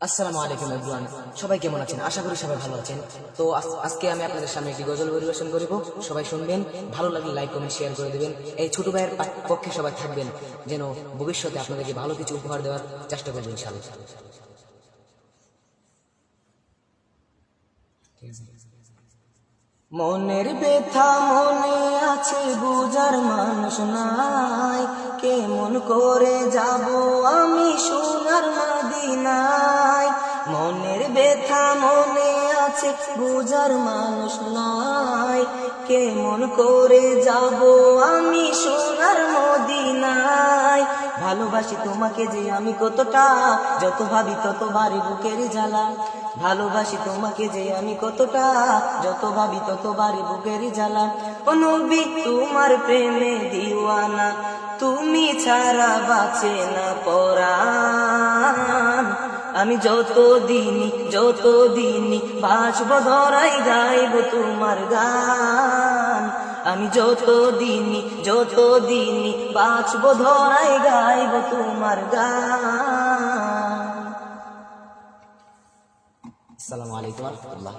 আসসালামু আলাইকুম এভরিওয়ান, সবাই কেমন আছেন? আশা করি সবাই ভালো আছেন। তো আজকে আমি আপনাদের সামনে একটি গজল পরিবেশন করব। সবাই শুনবেন, ভালো লাগলে লাইক কমেন্ট শেয়ার করে দেবেন। এই ছোট ভাইয়ের পক্ষে সবাই থাকবেন, যেন ভবিষ্যতে আপনাদেরকে ভালো কিছু উপহার দেওয়ার চেষ্টা করবেন ইনশাআল্লাহ। মনের ব্যথা মনে আছে, বুঝার মানুষ নাই, কেমন করে যাব আমি সোনার মদিনায়। মনের ব্যথা মনে আছে, বুঝার মানুষ নাই, কেমন করে যাব আমি সোনার মদিনায়। ভালোবাসি তোমাকে যে আমি কতটা, যত ভাবি তত বাড়ি বুকের জ্বালা। ভালোবাসি তোমাকে যে আমি কতটা, যত ভাবি তত বাড়ি বুকের জ্বালা। ও নবী তোমার প্রেমে দিওয়ানা, তুমি ছাড়া বাঁচে না পরাণ। আমি যত দিনই বাঁচব ধরাই গাইব তোমার গান। আমি যত দিনই বাঁচব ধরাই গাইব তোমার গান। আসসালামু আলাইকুম ওয়া রাহমাতুল্লাহ।